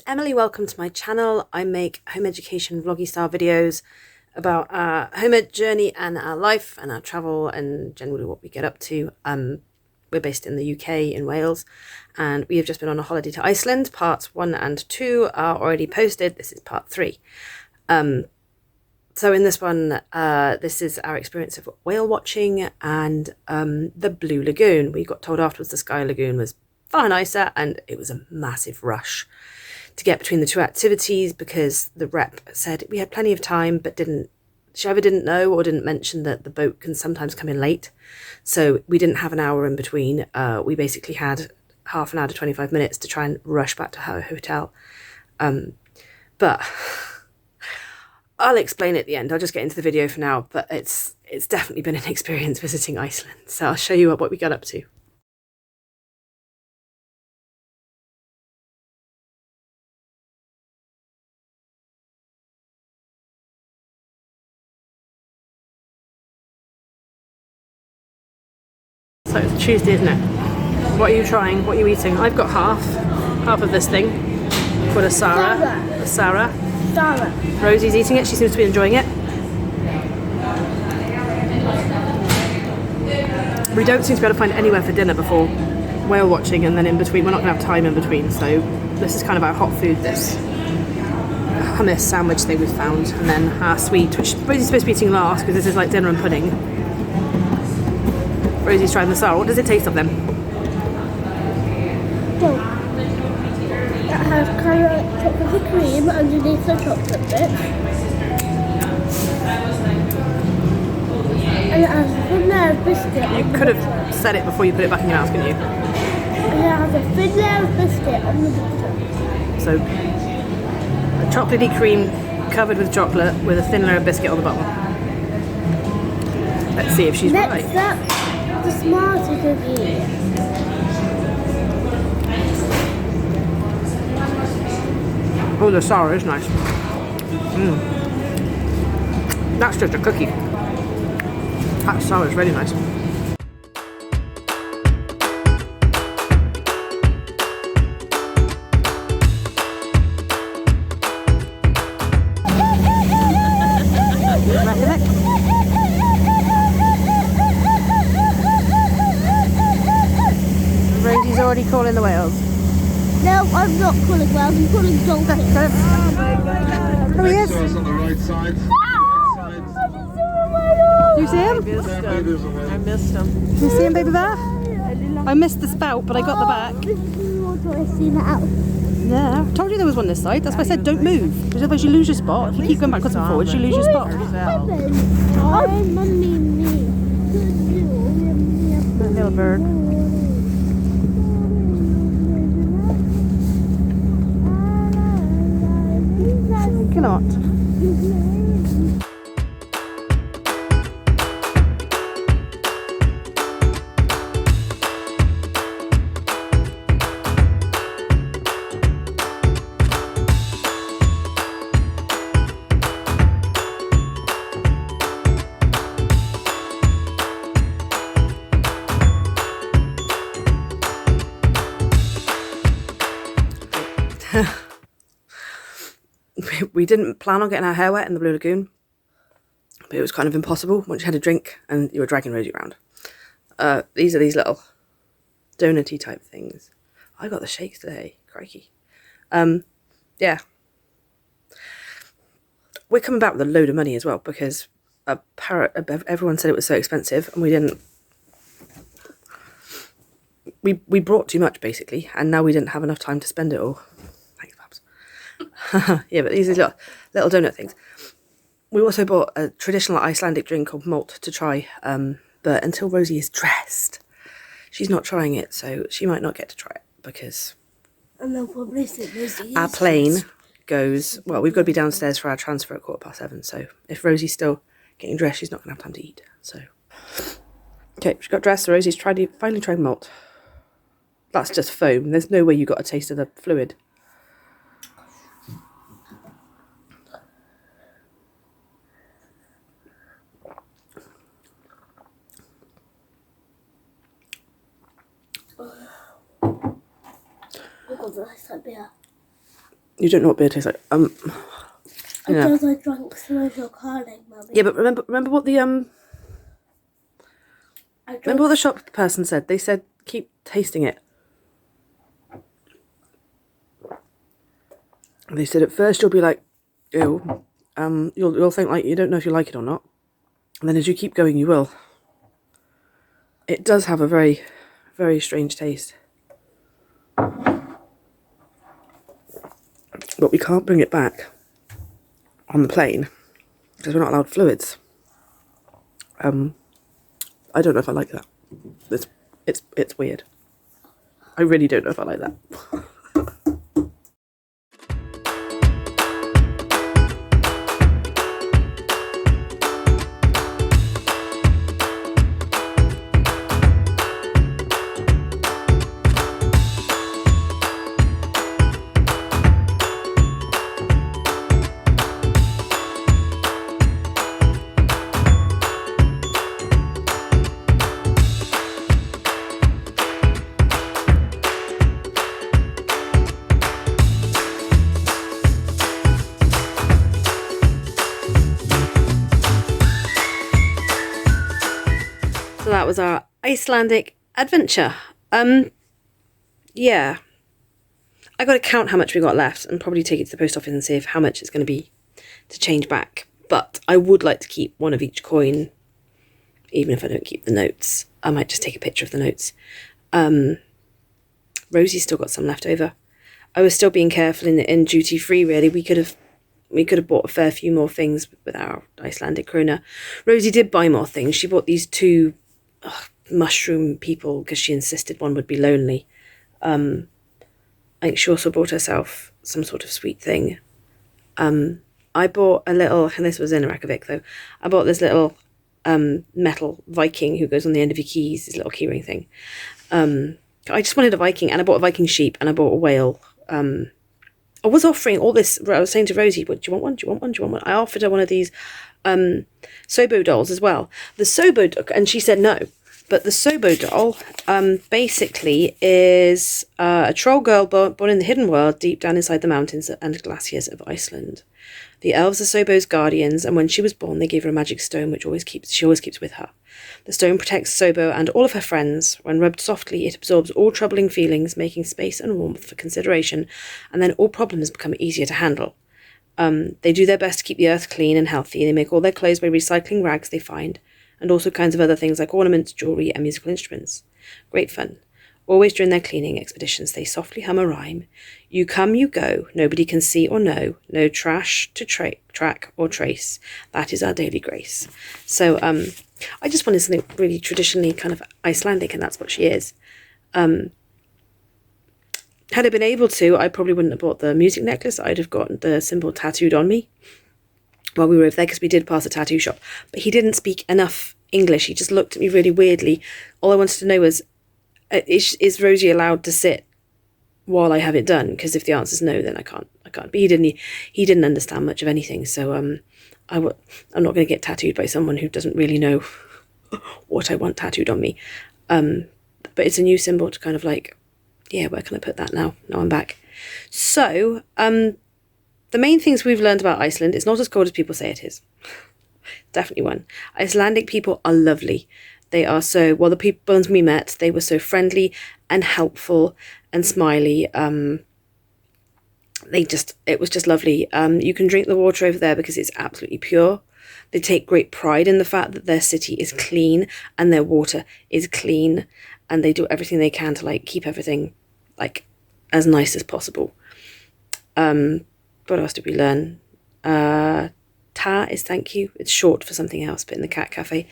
Emily, welcome to my channel. I make home education vloggy style videos about our home ed journey and our life and our travel and generally what we get up to. We're based in the UK in Wales and we have just been on a holiday to Iceland. Parts 1 and 2 are already posted. This is part 3. So in this one, this is our experience of whale watching and the Blue Lagoon. We got told afterwards the Sky Lagoon was far nicer and it was a massive rush to get between the two activities because the rep said we had plenty of time but she either didn't know or didn't mention that the boat can sometimes come in late. So we didn't have an hour in between. We basically had half an hour to 25 minutes to try and rush back to our hotel. But I'll explain at the end. I'll just get into the video for now, but it's definitely been an experience visiting Iceland. So I'll show you what we got up to. So it's Tuesday, isn't it? What are you trying? What are you eating? I've got half of this thing for the Sarah. Rosie's eating it. She seems to be enjoying it. We don't seem to be able to find anywhere for dinner before whale watching, and then in between we're not going to have time in between, so this is kind of our hot food, this hummus sandwich thing we've found, and then our sweet, which Rosie's supposed to be eating last because this is like dinner and pudding. Rosie's trying the sour. What does it taste of them? It has kind of like chocolate cream underneath the chocolate bit. And it has a thin layer of biscuit. You could have said it before you put it back in your mouth, couldn't you? And it has a thin layer of biscuit on the bottom. So, a chocolatey cream covered with chocolate with a thin layer of biscuit on the bottom. Let's see if she's right. Next up, the smarter cookie. Oh, the sour is nice. That's just a cookie. That sour is really nice. Rosie's already calling the whales. No, I'm not calling whales, I'm calling dolphins. Oh he is. On the right side. You see him? I missed him. You see him, baby bear? I missed the spout, but I got the back. This is water, I've seen it out. Yeah, I told you there was one this side. That's why I said don't move. Because otherwise you lose your spot. If you keep going backwards and forwards, you lose your spot. Oh, mummy, me. That little bird. Cannot. We didn't plan on getting our hair wet in the Blue Lagoon, but it was kind of impossible once you had a drink and you were dragging Rosie around. These are these little donutty type things. I got the shakes today, crikey. Yeah. We're coming back with a load of money as well because everyone said it was so expensive and we didn't. We brought too much basically, and now we didn't have enough time to spend it all. Thanks, Babs. Yeah, but these are little donut things. We also bought a traditional Icelandic drink called malt to try, but until Rosie is dressed, she's not trying it, so she might not get to try it because our plane goes, well, we've got to be downstairs for our transfer at 7:15, so if Rosie's still getting dressed, she's not going to have time to eat. So, okay, she got dressed, so Rosie's finally tried malt. That's just foam. There's no way you got a taste of the fluid. Oh, that's like beer. You don't know what beer tastes like. Yeah. Because I drank some of your carding, Mummy. Yeah, but remember what the I drank remember what the shop person said? They said keep tasting it. They said at first you'll be like, ew. You'll think like you don't know if you like it or not. And then as you keep going, you will. It does have a very, very strange taste. But we can't bring it back on the plane because we're not allowed fluids. I don't know if I like that. It's weird. I really don't know if I like that. So that was our Icelandic adventure. Yeah. I got to count how much we got left and probably take it to the post office and see how much it's going to be to change back. But I would like to keep one of each coin, even if I don't keep the notes. I might just take a picture of the notes. Rosie's still got some left over. I was still being careful in duty free, really. We could have bought a fair few more things with our Icelandic krona. Rosie did buy more things. She bought these two mushroom people because she insisted one would be lonely. I think she also bought herself some sort of sweet thing. I bought a little, and this was in Reykjavik though, I bought this little metal Viking who goes on the end of your keys, this little keyring thing. I just wanted a Viking, and I bought a Viking sheep, and I bought a whale. I was offering all this, I was saying to Rosie, do you want one? Do you want one? Do you want one? I offered her one of these Sobo dolls as well. The Sobo, and she said no. But the Sobo doll basically is a troll girl born in the hidden world deep down inside the mountains and glaciers of Iceland. The elves are Sobo's guardians, and when she was born, they gave her a magic stone, which she always keeps with her. The stone protects Sobo and all of her friends. When rubbed softly, it absorbs all troubling feelings, making space and warmth for consideration, and then all problems become easier to handle. They do their best to keep the earth clean and healthy. They make all their clothes by recycling rags they find, and also kinds of other things like ornaments, jewellery, and musical instruments. Great fun. Always during their cleaning expeditions, they softly hum a rhyme. You come, you go, nobody can see or know, no trash to track or trace. That is our daily grace. So I just wanted something really traditionally kind of Icelandic, and that's what she is. Had I been able to, I probably wouldn't have bought the music necklace. I'd have gotten the symbol tattooed on me while we were over there, because we did pass a tattoo shop. But he didn't speak enough English. He just looked at me really weirdly. All I wanted to know was, is Rosie allowed to sit while I have it done? Because if the answer is no, then I can't. But he didn't understand much of anything. So I'm not going to get tattooed by someone who doesn't really know what I want tattooed on me. But it's a new symbol to kind of like, yeah, where can I put that now? Now I'm back. So the main things we've learned about Iceland, it's not as cold as people say it is. Definitely one. Icelandic people are lovely. They are so, well, the ones we met, they were so friendly and helpful and smiley. It was just lovely. You can drink the water over there because it's absolutely pure. They take great pride in the fact that their city is clean and their water is clean, and they do everything they can to like keep everything like as nice as possible. What else did we learn? Ta is thank you. It's short for something else, but in the cat cafe,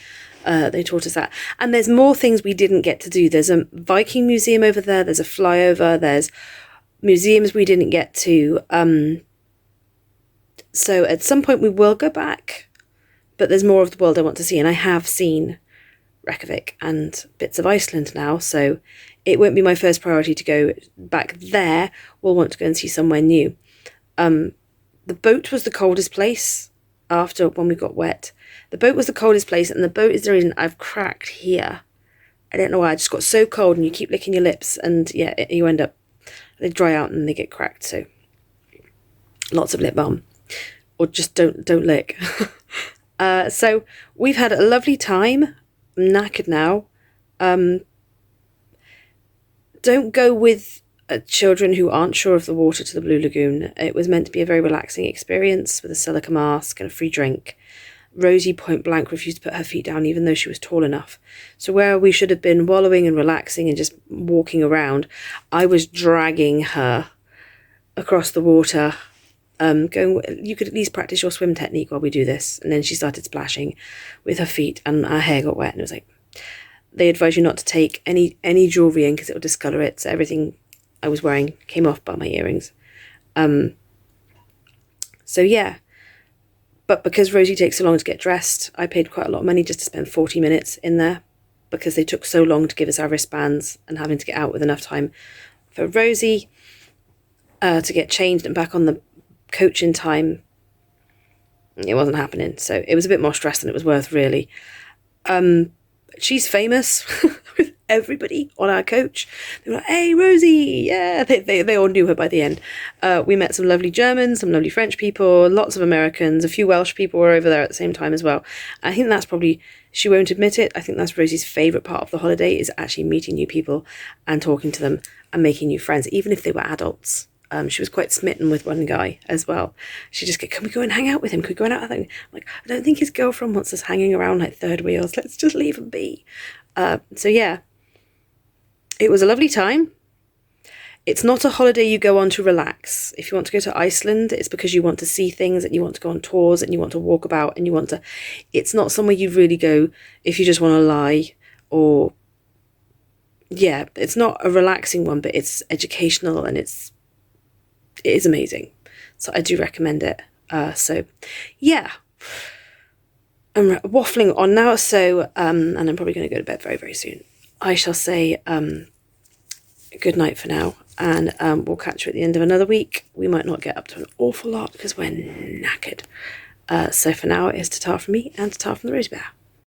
they taught us that. And there's more things we didn't get to do. There's a Viking museum over there. There's a flyover. There's museums we didn't get to. So at some point we will go back, but there's more of the world I want to see. And I have seen Reykjavik and bits of Iceland now, so it won't be my first priority to go back there. We'll want to go and see somewhere new. The boat was the coldest place after when we got wet. The boat was the coldest place, and the boat is the reason I've cracked here. I don't know why. I just got so cold, and you keep licking your lips, and yeah, you end up, they dry out and they get cracked. So lots of lip balm, or just don't lick. So we've had a lovely time. I'm knackered now. Don't go with children who aren't sure of the water to the Blue Lagoon. It was meant to be a very relaxing experience with a silica mask and a free drink. Rosie point blank refused to put her feet down even though she was tall enough. So where we should have been wallowing and relaxing and just walking around, I was dragging her across the water, going, you could at least practice your swim technique while we do this. And then she started splashing with her feet and her hair got wet, and it was like, they advise you not to take any jewellery in because it will discolour it. So everything I was wearing came off but my earrings. So yeah, but because Rosie takes so long to get dressed, I paid quite a lot of money just to spend 40 minutes in there because they took so long to give us our wristbands and having to get out with enough time for Rosie to get changed and back on the coach in time. It wasn't happening, so it was a bit more stress than it was worth, really. She's famous with everybody on our coach. They were like, "Hey, Rosie!" Yeah, they all knew her by the end. We met some lovely Germans, some lovely French people, lots of Americans, a few Welsh people were over there at the same time as well. I think that's probably, she won't admit it, I think that's Rosie's favourite part of the holiday, is actually meeting new people and talking to them and making new friends, even if they were adults. She was quite smitten with one guy as well. She just go, "Can we go and hang out with him? Can we go and out with him?" I'm like, "I don't think his girlfriend wants us hanging around like third wheels. Let's just leave him be." So yeah, it was a lovely time. It's not a holiday you go on to relax. If you want to go to Iceland, it's because you want to see things and you want to go on tours and you want to walk about and you want to... It's not somewhere you really go if you just want to lie or... Yeah, it's not a relaxing one, but it's educational and it is amazing. So I do recommend it. So yeah, I'm waffling on now. So, and I'm probably going to go to bed very, very soon. I shall say good night for now. And we'll catch you at the end of another week. We might not get up to an awful lot because we're knackered. So for now, it is ta-ta from me and ta-ta from the Rose Bear.